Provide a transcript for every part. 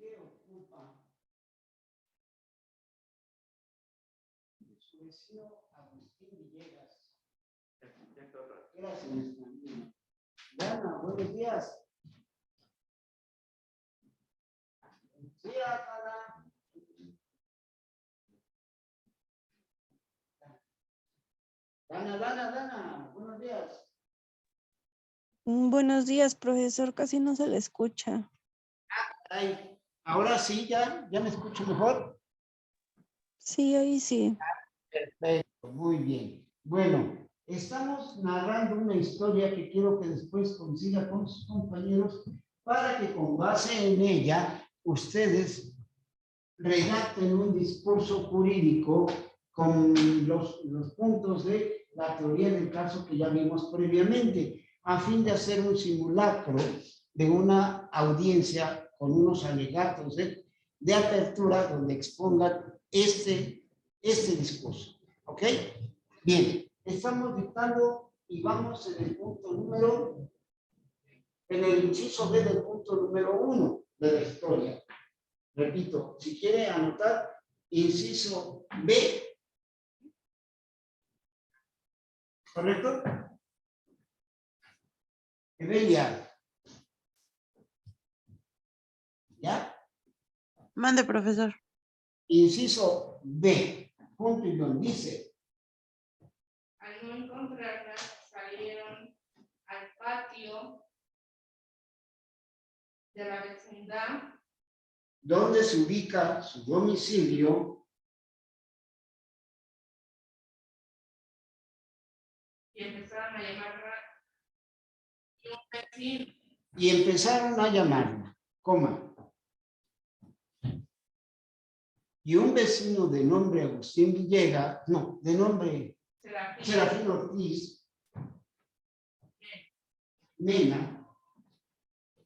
qué ocupa su vecino Agustín Villegas? Gracias, Dana, buenos días. Sí, Dana. Dana, buenos días. Buenos días, profesor. Casi no se le escucha. Ay, ahora sí, ya me escucho mejor. Sí, ahí sí. Perfecto, muy bien. Bueno, estamos narrando una historia que quiero que después consiga con sus compañeros para que con base en ella ustedes redacten un discurso jurídico con los puntos de la teoría del caso que ya vimos previamente, a fin de hacer un simulacro de una audiencia con unos alegatos de apertura donde expongan este discurso. ¿Ok? Bien, estamos dictando y vamos en el punto en el inciso B del punto número 1 de la historia. Repito, si quiere anotar, inciso B. ¿Correcto? Evelia. ¿Ya? Mande, profesor. Inciso B. Punto y don dice. Al no encontrarla, salieron al patio de la vecindad Donde se ubica su domicilio. y empezaron a llamarla y un vecino. Y empezaron a llamarla, coma. Y un vecino de nombre Agustín Villegas, no, de nombre Serafín Ortiz Mena,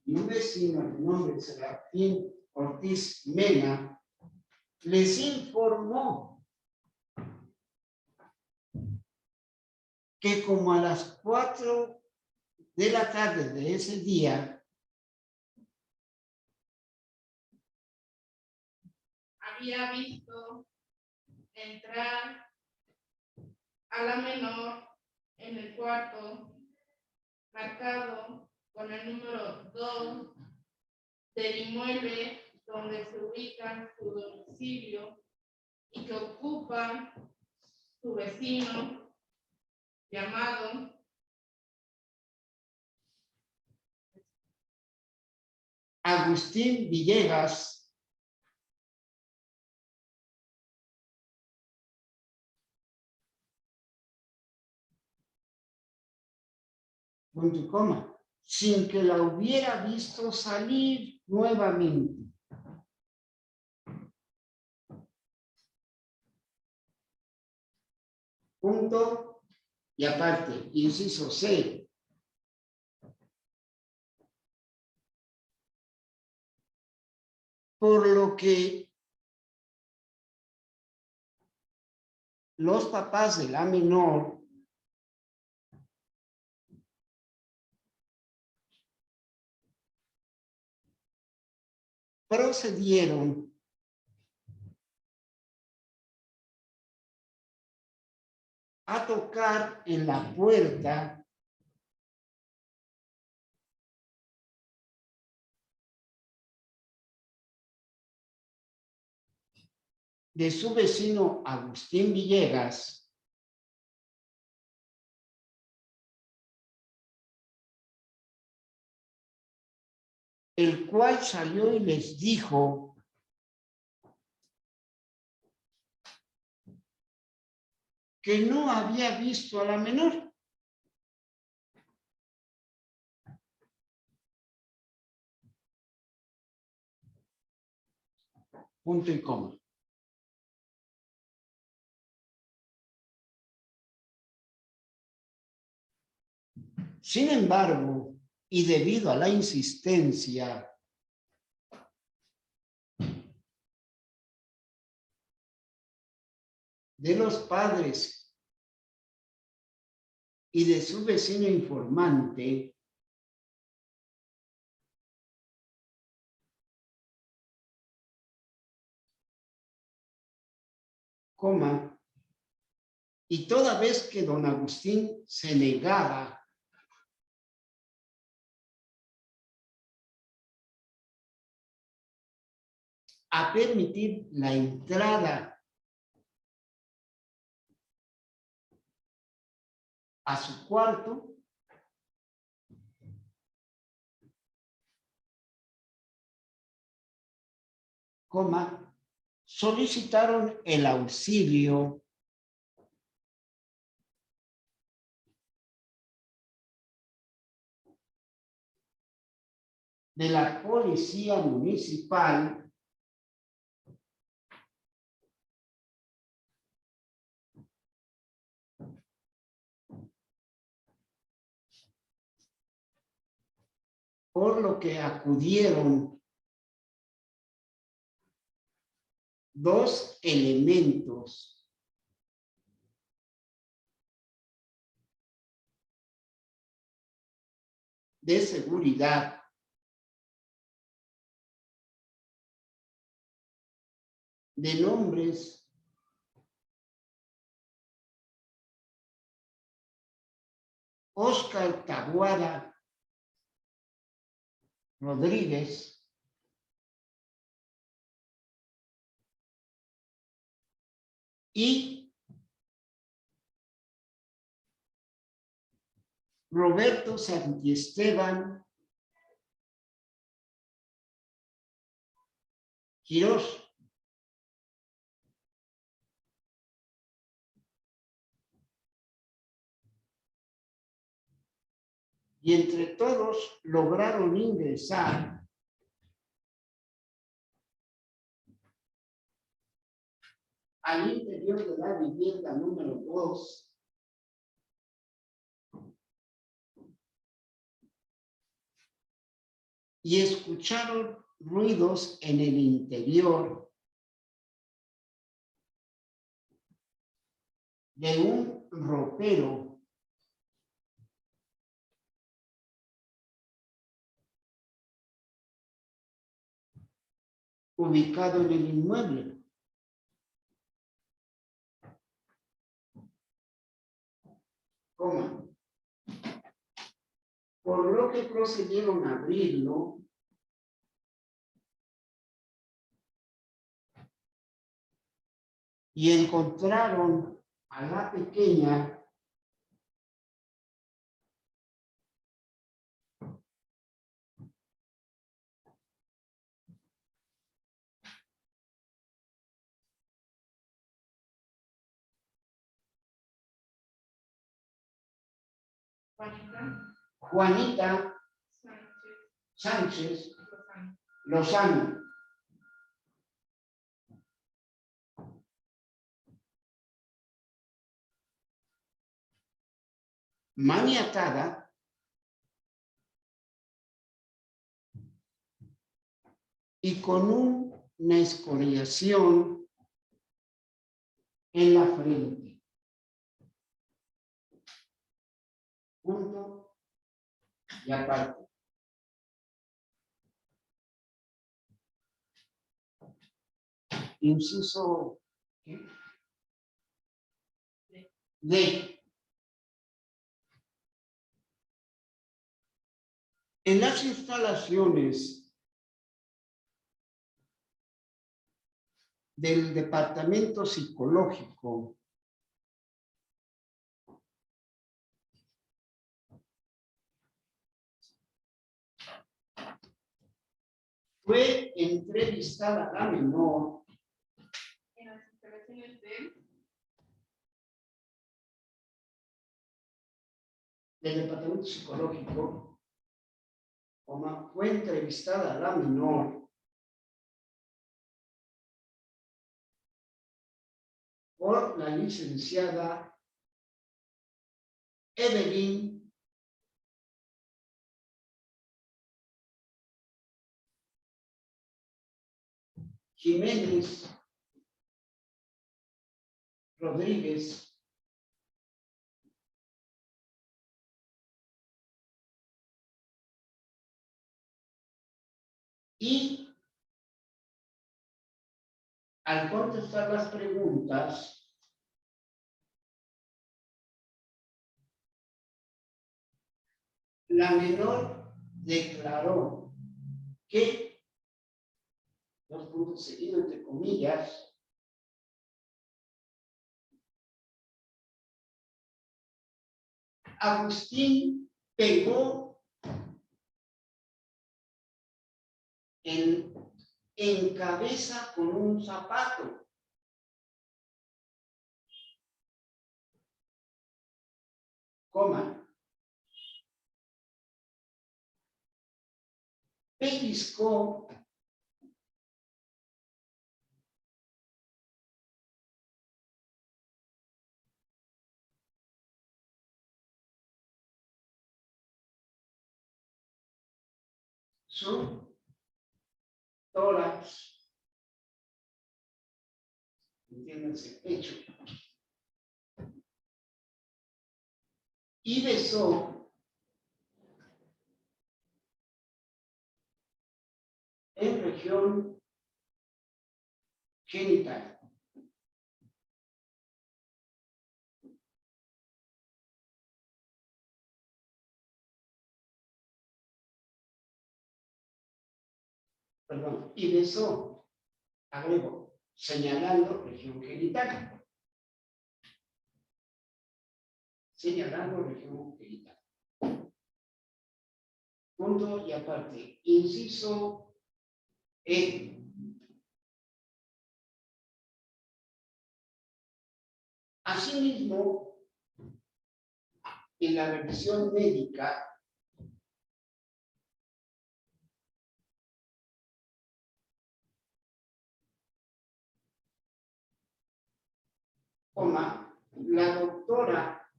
y un vecino de nombre Serafín Ortiz Mena, les informó que como a las 4 de la tarde de ese día, había visto entrar a la menor en el cuarto marcado con el número 2 del inmueble donde se ubica su domicilio y que ocupa su vecino llamado Agustín Villegas, punto y coma, sin que la hubiera visto salir nuevamente. Punto y aparte, inciso C. Por lo que los papás de la menor procedieron a tocar en la puerta de su vecino Agustín Villegas, el cual salió y les dijo que no había visto a la menor. Punto y coma. Sin embargo, y debido a la insistencia de los padres y de su vecino informante, coma, y toda vez que don Agustín se negaba a permitir la entrada a su cuarto, coma, solicitaron el auxilio de la policía municipal por lo que acudieron dos elementos de seguridad de nombres Óscar Taboada Rodríguez y Roberto Santiesteban Quirós. Y entre todos lograron ingresar al interior de la vivienda número 2 y escucharon ruidos en el interior de un ropero ubicado en el inmueble. Coma. Por lo que procedieron a abrirlo y encontraron a la pequeña Juanita Sánchez Lozano. Maniatada y con una escoriación en la frente. Punto y aparte. Inciso ¿qué? D. En las instalaciones del departamento psicológico fue entrevistada la menor En las instalaciones del departamento psicológico, fue entrevistada la menor por la licenciada Evelyn Jiménez Rodríguez y al contestar las preguntas, la menor declaró que, dos puntos seguidos entre comillas, Agustín pegó en cabeza con un zapato. Coma. Pellizcó su tórax, entiéndase, pecho, y besó en región genital. Perdón, y besó, agrego, señalando región genital. Señalando región genital. Punto y aparte. Inciso E. Asimismo, en la revisión médica, la doctora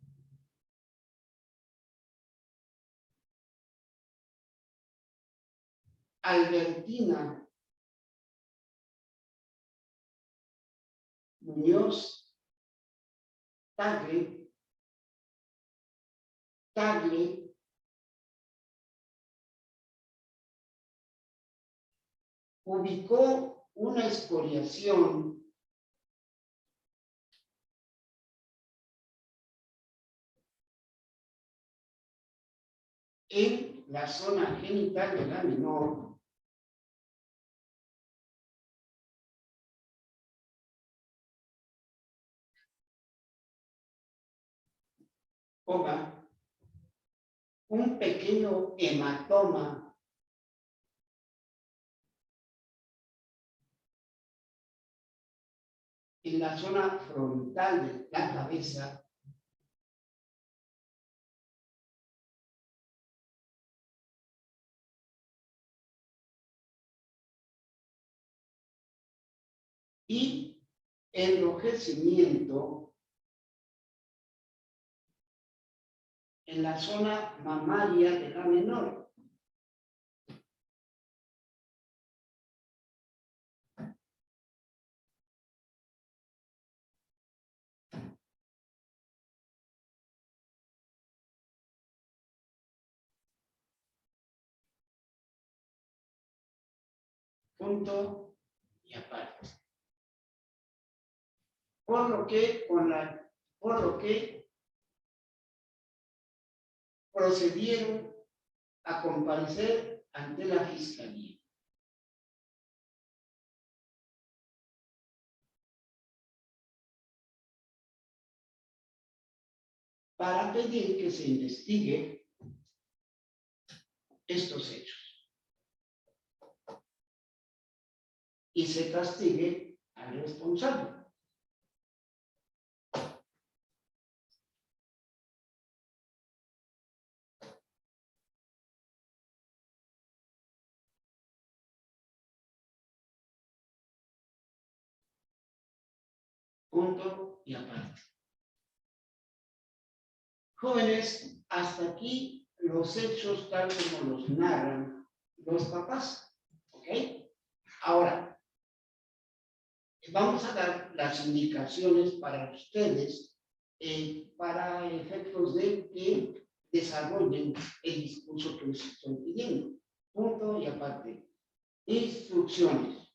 Albertina Muñoz Tagle ubicó una escoriación en la zona genital de la menor un pequeño hematoma en la zona frontal de la cabeza y enrojecimiento en la zona mamaria de la menor. Punto y aparte. Por lo que procedieron a comparecer ante la fiscalía. Para pedir que se investigue estos hechos y se castigue al responsable. Punto y aparte. Jóvenes, hasta aquí los hechos tal como los narran los papás. ¿Ok? Ahora, vamos a dar las indicaciones para ustedes para efectos de que desarrollen el discurso que les estoy pidiendo. Punto y aparte. Instrucciones.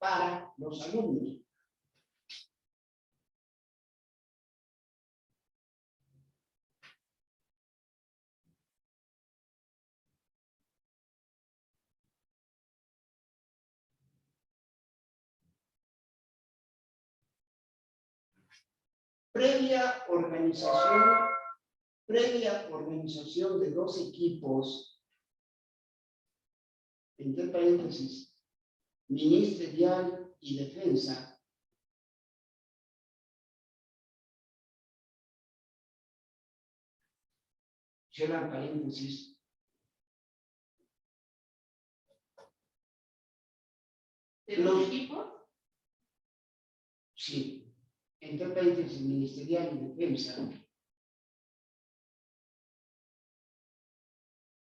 para los alumnos. Previa organización de dos equipos, entre paréntesis, ministerial y defensa, cierran paréntesis, ¿De los equipos? sí, entre paréntesis, ministerial y defensa,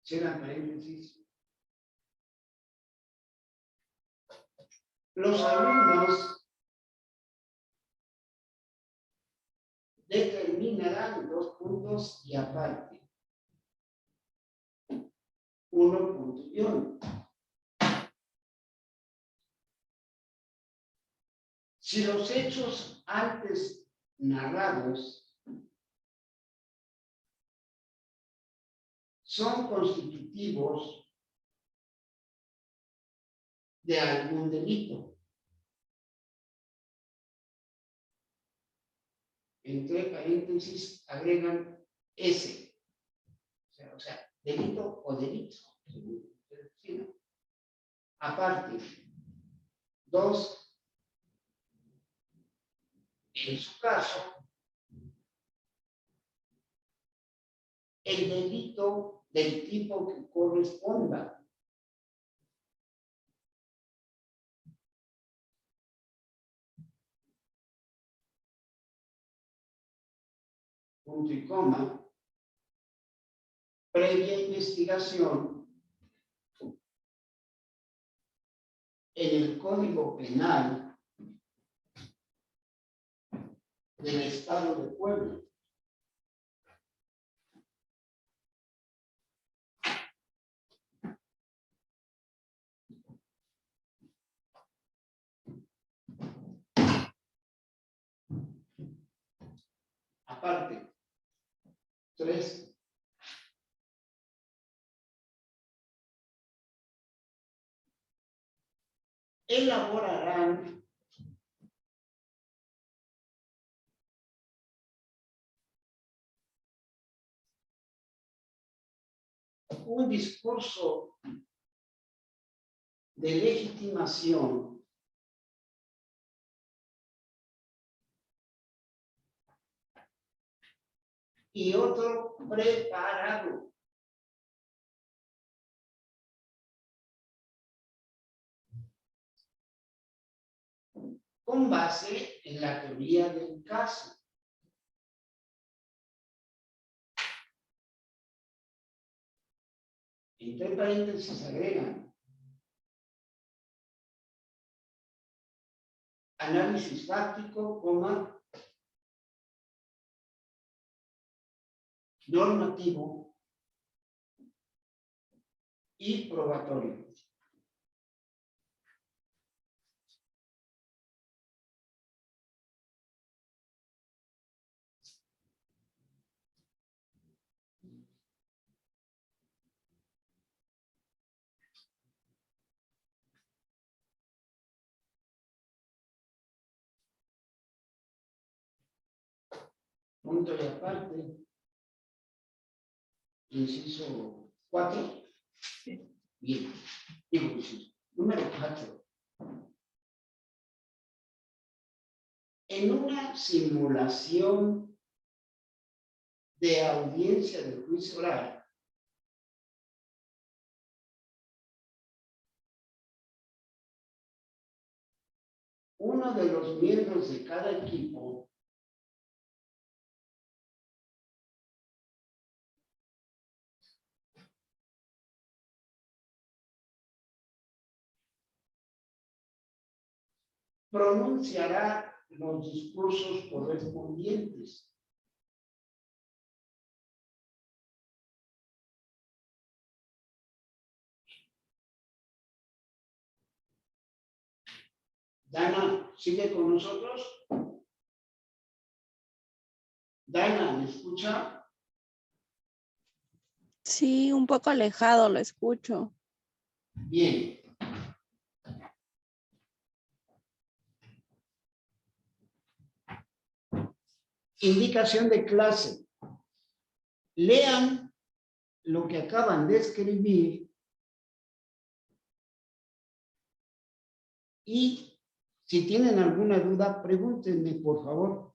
cierran paréntesis. Los alumnos determinarán dos puntos y aparte. Uno punto y uno. Si los hechos antes narrados son constitutivos de algún delito, entre paréntesis agregan S, o sea, delito o delito, según ustedes decidan. Aparte, dos, en su caso, el delito del tipo que corresponda. Punto y coma, previa investigación en el Código Penal del Estado de Puebla. Aparte, tres, elaborarán un discurso de legitimación y otro preparado. Con base en la teoría del caso. Entre paréntesis agregan análisis fáctico, coma, normativo y probatorio. Punto y aparte, inciso 4. Bien, digo inciso. Número 4. En una simulación de audiencia del juicio oral, uno de los miembros de cada equipo pronunciará los discursos correspondientes. Dana, ¿sigue con nosotros? Dana, ¿me escucha? Sí, un poco alejado, lo escucho. Bien. Indicación de clase. Lean lo que acaban de escribir y si tienen alguna duda, pregúntenme, por favor.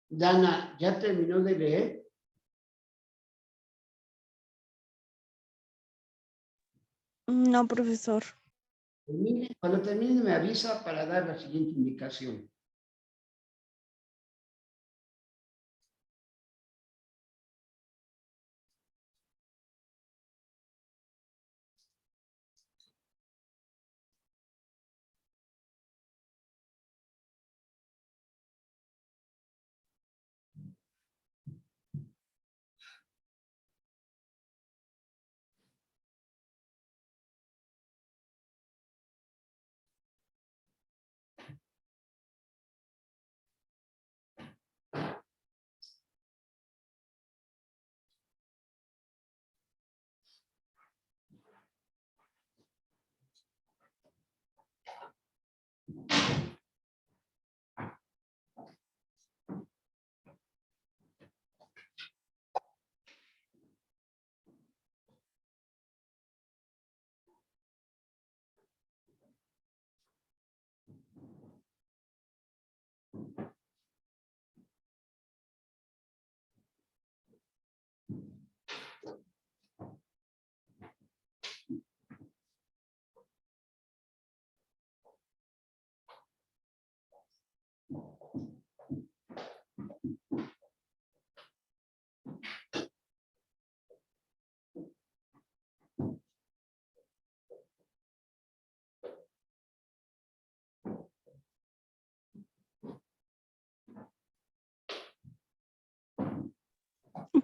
Dana, ¿ya terminó de leer? No, profesor. Cuando termine me avisa para dar la siguiente indicación.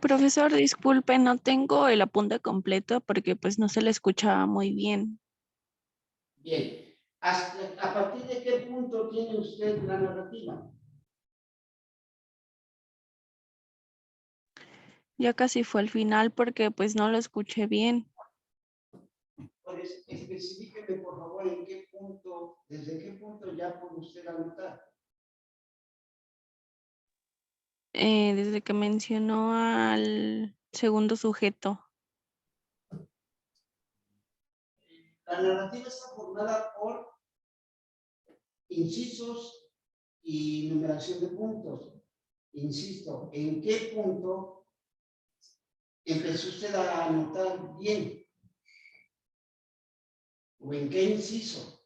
Profesor, disculpe, no tengo el apunte completo porque pues no se le escuchaba muy bien. Bien. ¿A partir de qué punto tiene usted la narrativa? Ya casi fue al final porque pues no lo escuché bien. Pues especifíqueme, por favor, en qué punto, desde qué punto ya puede usted anotar. Desde que mencionó al segundo sujeto. La narrativa está formada por incisos y numeración de puntos. Insisto, ¿en qué punto empezó usted a anotar bien? ¿O en qué inciso?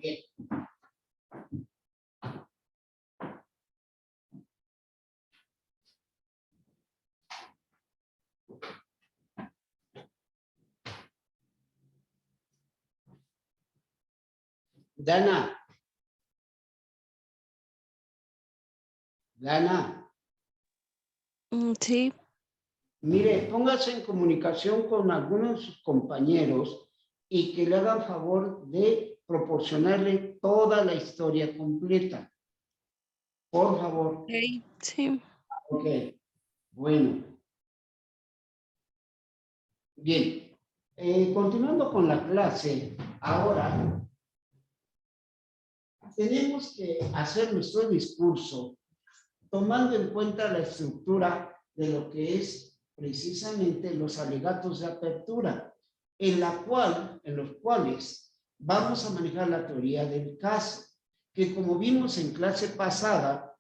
Bien. Dana. Dana. Sí, Mire, póngase en comunicación con algunos de sus compañeros y que le hagan favor de proporcionarle toda la historia completa. Por favor. ok, sí. Ok. Bueno. Bien. Continuando con la clase, ahora tenemos que hacer nuestro discurso tomando en cuenta la estructura de lo que es precisamente los alegatos de apertura, en los cuales vamos a manejar la teoría del caso, que como vimos en clase pasada,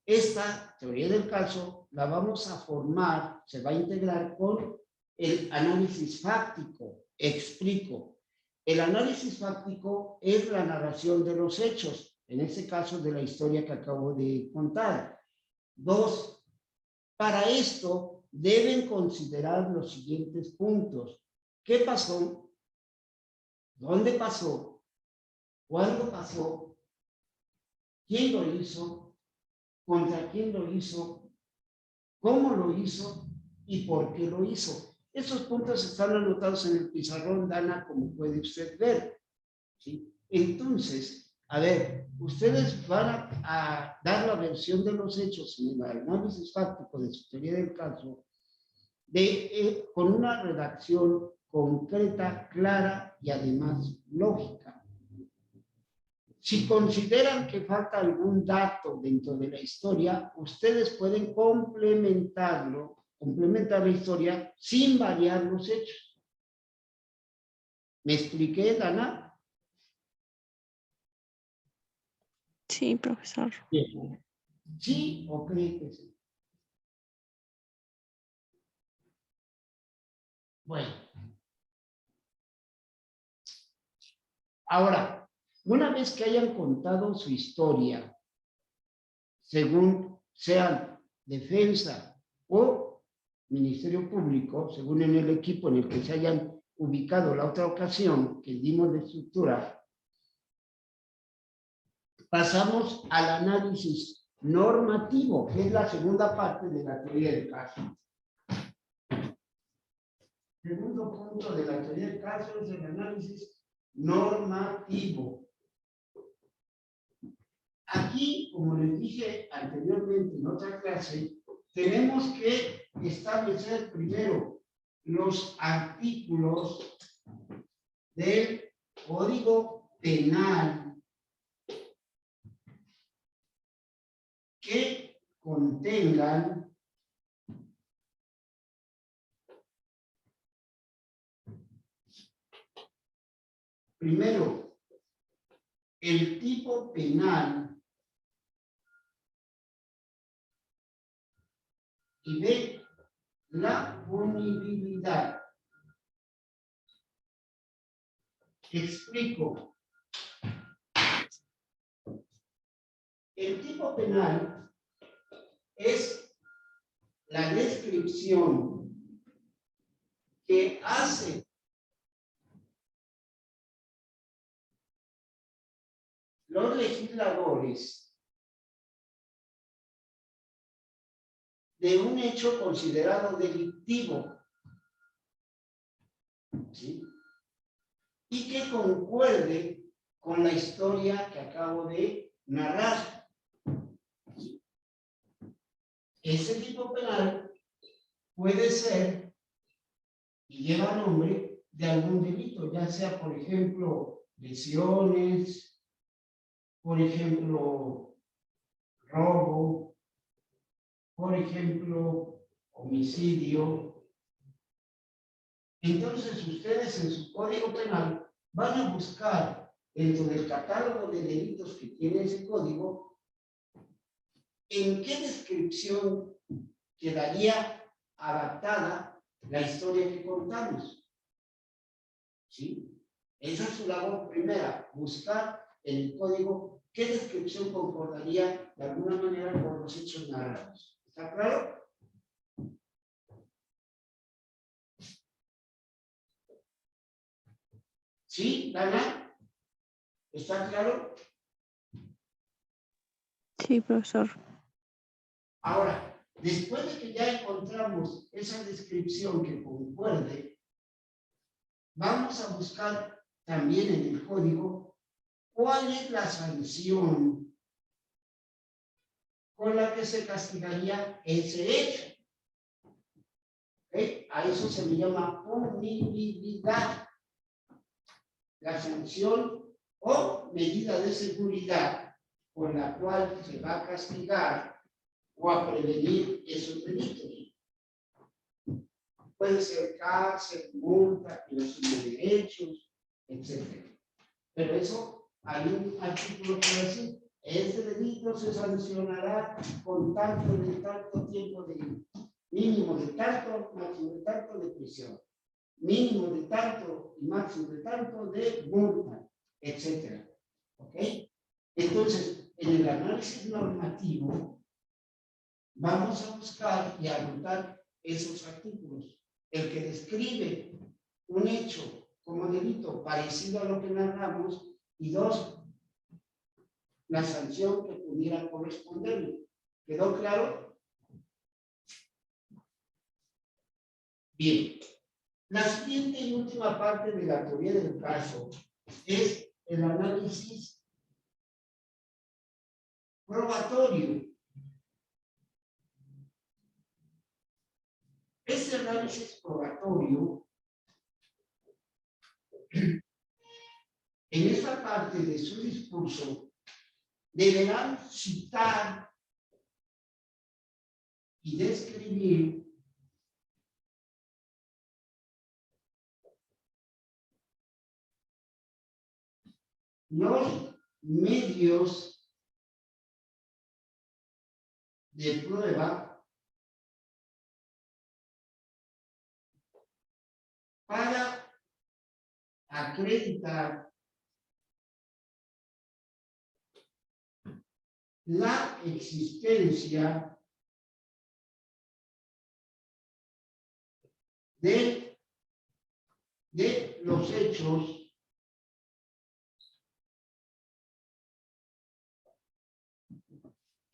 esta teoría del caso la vamos a formar, se va a integrar con el análisis fáctico. Explico. El análisis fáctico es la narración de los hechos, en este caso de la historia que acabo de contar. 2. Para esto deben considerar los siguientes puntos. ¿Qué pasó? ¿Dónde pasó? ¿Cuándo pasó? ¿Quién lo hizo? ¿Contra quién lo hizo? ¿Cómo lo hizo? ¿Y por qué lo hizo? Esos puntos están anotados en el pizarrón, Dana, como puede usted ver. ¿Sí? Entonces, a ver, ustedes van a dar la versión de los hechos en el análisis fáctico de su teoría del caso con una redacción concreta, clara y además lógica. Si consideran que falta algún dato dentro de la historia, ustedes pueden complementar la historia sin variar los hechos. ¿Me expliqué, Dana? Sí, profesor. Bien. ¿Sí o cree que sí? Bueno. Ahora, una vez que hayan contado su historia, según sean defensa o Ministerio Público, según en el equipo en el que se hayan ubicado la otra ocasión que dimos de estructura, pasamos al análisis normativo, que es la segunda parte de la teoría del caso. Segundo punto de la teoría del caso es el análisis normativo. Aquí, como les dije anteriormente en otra clase, tenemos que establecer primero los artículos del Código Penal que contengan primero el tipo penal y B, la punibilidad. Explico. El tipo penal es la descripción que hace los legisladores de un hecho considerado delictivo, ¿sí? Y que concuerde con la historia que acabo de narrar. ¿Sí? Ese tipo penal puede ser y lleva nombre de algún delito, ya sea, por ejemplo, lesiones, por ejemplo, robo, por ejemplo, homicidio. Entonces, ustedes en su código penal van a buscar dentro del catálogo de delitos que tiene ese código, en qué descripción quedaría adaptada la historia que contamos. ¿Sí? Esa es su labor primera, buscar en el código qué descripción concordaría de alguna manera con los hechos narrados. ¿Está claro? ¿Sí, Dana? ¿Está claro? Sí, profesor. Ahora, después de que ya encontramos esa descripción que concuerde, vamos a buscar también en el código cuál es la sanción con la que se castigaría ese hecho. ¿Okay? A eso se le llama punibilidad. La sanción o medida de seguridad con la cual se va a castigar o a prevenir esos delitos. Puede ser cárcel, multa, privación de derechos, etc. Pero eso, hay un artículo que dice, este delito se sancionará con tanto tiempo de mínimo de tanto, máximo de tanto de prisión, mínimo de tanto y máximo de tanto de multa, etc. ¿Ok? Entonces, en el análisis normativo, vamos a buscar y anotar esos artículos. El que describe un hecho como delito parecido a lo que narramos, y dos, la sanción que pudiera corresponderle. ¿Quedó claro? Bien. La siguiente y última parte de la teoría del caso es el análisis probatorio. Este análisis probatorio, en esta parte de su discurso, deberán citar y describir los medios de prueba para acreditar la existencia de los hechos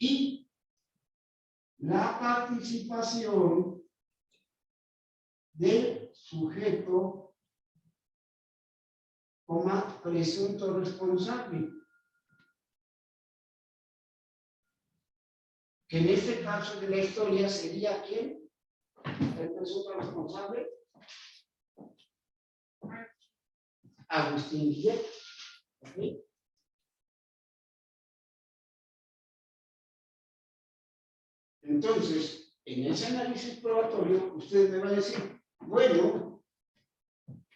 y la participación del sujeto como presunto responsable, que en este caso de la historia sería ¿quién? El presunto responsable, Agustín Guillet. ¿Okay? Entonces, en ese análisis probatorio, usted me va a decir, bueno,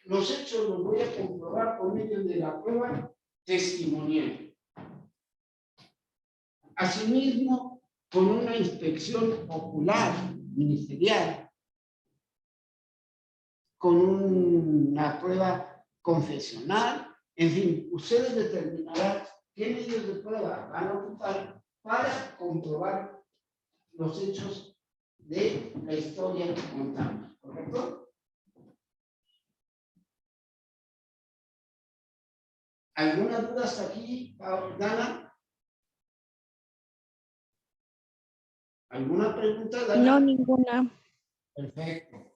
los hechos los voy a comprobar por medio de la prueba testimonial. Asimismo, con una inspección ocular ministerial, con una prueba confesional, en fin, ustedes determinarán qué medios de prueba van a ocupar para comprobar los hechos de la historia que contamos, ¿correcto? ¿Alguna duda hasta aquí, Dana? ¿Alguna pregunta, Dana? No, ninguna. Perfecto.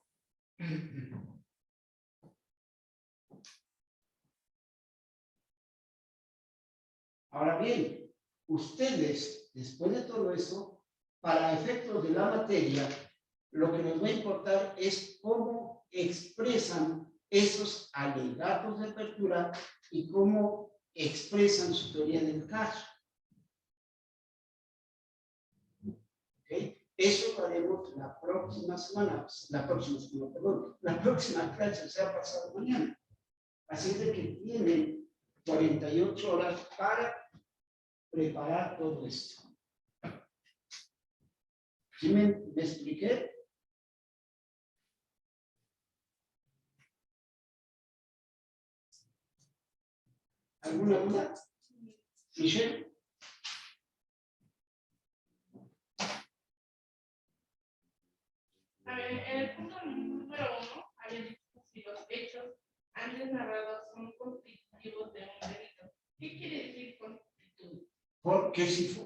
Ahora bien, ustedes, después de todo eso, para efectos de la materia, lo que nos va a importar es cómo expresan esos alegatos de apertura y cómo expresan su teoría del caso. ¿Okay? Eso lo haremos la próxima semana, la próxima clase será pasado mañana. Así de que tienen 48 horas para preparar todo esto. ¿Sí me expliqué? ¿Alguna duda? Michelle. A ver, en el punto número 1, había dicho que si los hechos antes narrados son constitutivos de un delito. ¿Qué quiere decir constitutivo? Porque si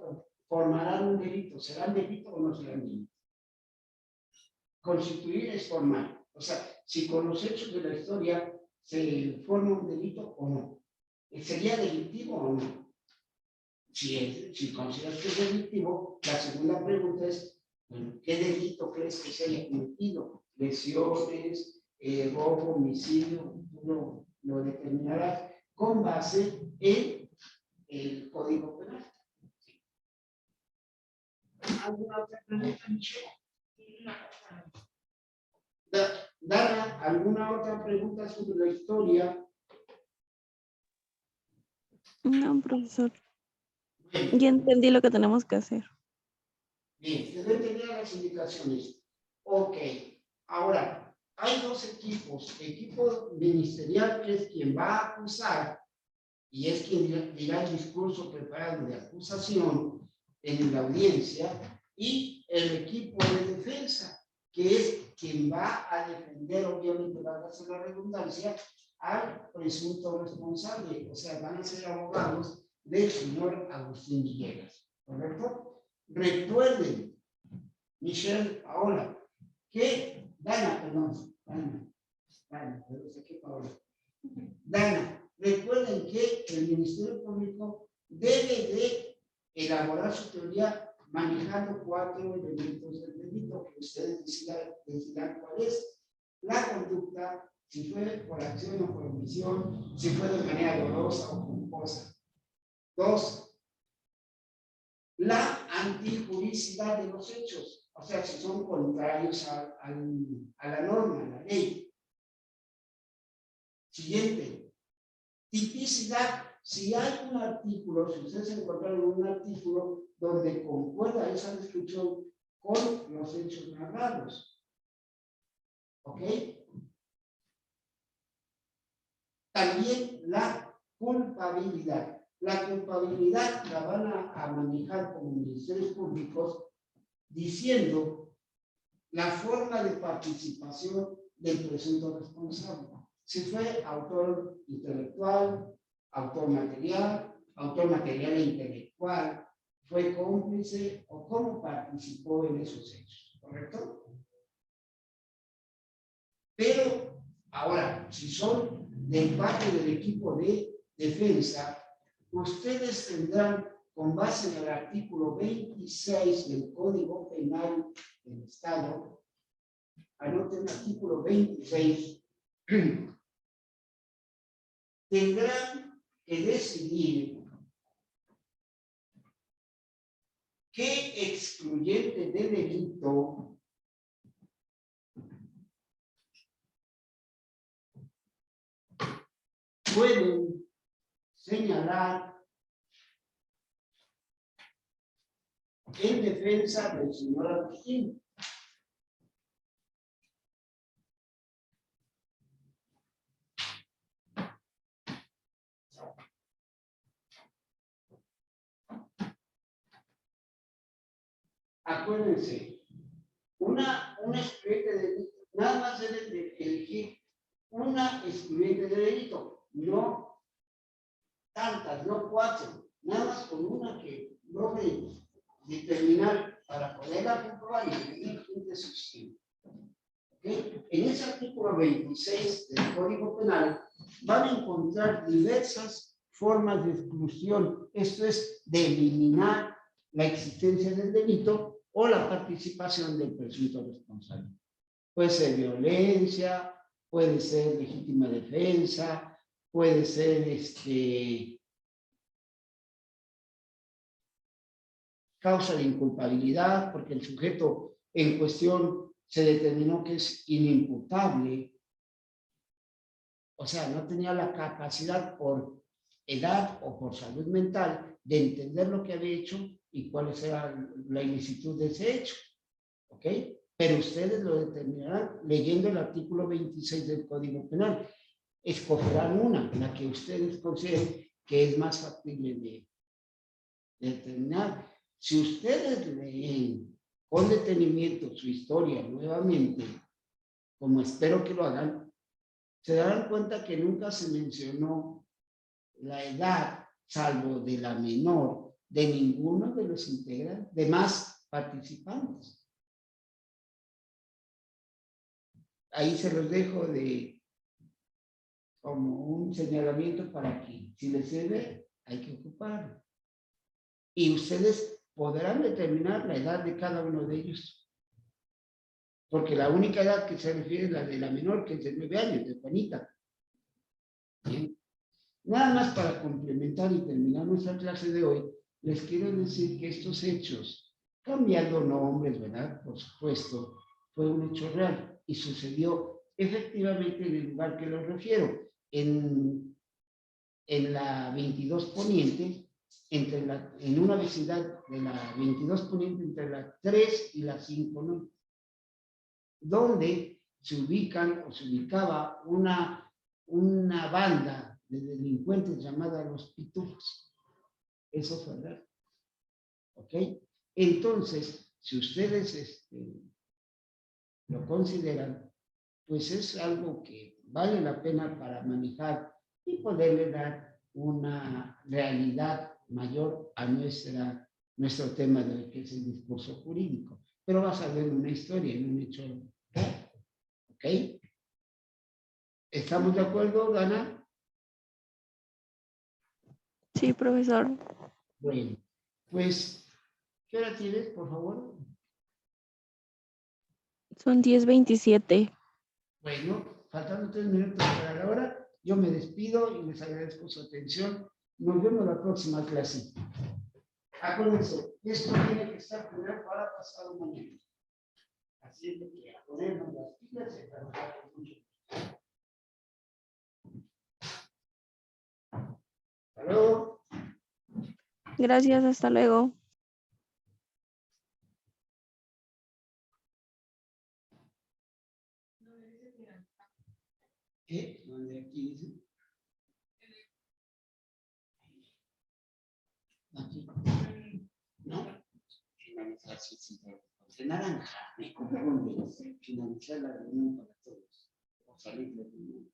formarán un delito, ¿serán delito o no serán delito? Constituir es formar. O sea, si con los hechos de la historia se forma un delito o no. ¿Sería delictivo o no? Si consideras que es delictivo, la segunda pregunta es, bueno, ¿qué delito crees que se haya cometido? Lesiones, robo, homicidio, tú lo determinarás con base en el Código Penal. ¿Alguna otra pregunta, Michelle? Dana, ¿alguna otra pregunta sobre la historia? No, profesor. Bien, Ya entendí lo que tenemos que hacer. bien, te doy las indicaciones. Ok, ahora, hay dos equipos. Equipo ministerial, que es quien va a acusar, y es quien dirá el discurso preparado de acusación en la audiencia, y el equipo de defensa, que es quien va a defender, obviamente, va a hacer la redundancia, al presunto responsable. O sea, van a ser abogados del señor Agustín Villegas, ¿correcto? Recuerden, Michelle, ahora, que Dana, perdón, Dana, pero sé que Paola. Dana, recuerden que el Ministerio Público debe de elaborar su teoría manejando 4 elementos del delito que ustedes decidan cuál es. La conducta, si fue por acción o por omisión, si fue de manera dolosa o culposa. 2, la antijuricidad de los hechos, o sea, si son contrarios a la norma, a la ley. Siguiente, tipicidad. Si hay un artículo, si ustedes encontraron un artículo donde concuerda esa descripción con los hechos narrados. ¿Ok? También la culpabilidad. La culpabilidad la van a manejar como ministerios públicos diciendo la forma de participación del presunto responsable. Si fue autor intelectual, autor material e intelectual, fue cómplice o cómo participó en esos hechos, ¿correcto? Pero ahora, si son de parte del equipo de defensa, ustedes tendrán, con base en el artículo 26 del Código Penal del Estado, anoten el artículo 26, tendrán que decidir qué excluyente de delito pueden señalar en defensa del señor Agustín. Acuérdense, una excluyente de delito, nada más deben de elegir una excluyente de delito, no tantas, no 4, nada más con una que logre determinar para poderla comprobar y definir que es suficiente. ¿Okay? En ese artículo 26 del Código Penal van a encontrar diversas formas de exclusión, esto es, de eliminar la existencia del delito o la participación del presunto responsable. Puede ser violencia, puede ser legítima defensa, puede ser causa de inculpabilidad, porque el sujeto en cuestión se determinó que es inimputable, o sea, no tenía la capacidad por edad o por salud mental de entender lo que había hecho y cuál era la ilicitud de ese hecho, ¿ok? Pero ustedes lo determinarán leyendo el artículo 26 del Código Penal. Escogerán una, la que ustedes consideren que es más factible determinar. Si ustedes leen con detenimiento su historia nuevamente, como espero que lo hagan, se darán cuenta que nunca se mencionó la edad, salvo de la menor, de ninguno de los integrantes, demás participantes. Ahí se los dejo como un señalamiento para que, si les sirve, hay que ocuparlo. Y ustedes podrán determinar la edad de cada uno de ellos. Porque la única edad que se refiere es la de la menor, que es de 9 años, de Juanita. Bien. Nada más para complementar y terminar nuestra clase de hoy, les quiero decir que estos hechos, cambiando nombres, ¿verdad? Por supuesto, fue un hecho real y sucedió efectivamente en el lugar que los refiero, en la 22 Poniente, en una vecindad de la 22 Poniente entre la 3 y la 5, ¿no? Donde se ubicaba una banda de delincuentes llamada Los Pitufos. Eso fue verdad. ¿Ok? Entonces, si ustedes lo consideran, pues es algo que vale la pena para manejar y poderle dar una realidad mayor a nuestro tema de hoy, que es el discurso jurídico. Pero basado en una historia, en un hecho. ¿Ok? ¿Estamos de acuerdo, Dana? Sí, profesor. Bueno, pues, ¿qué hora tienes, por favor? Son 10:27. Bueno, faltando 3 minutos para la hora, yo me despido y les agradezco su atención. Nos vemos la próxima clase. Acuérdense, esto tiene que estar primero para pasado mañana. Así que a ponernos las pilas y a trabajar mucho. Hasta luego. Gracias, hasta luego. ¿Dónde aquí dice? Aquí. ¿No? Finalizar, sí. De naranja, me confunde. Finalizar la reunión para todos. O salir de la reunión.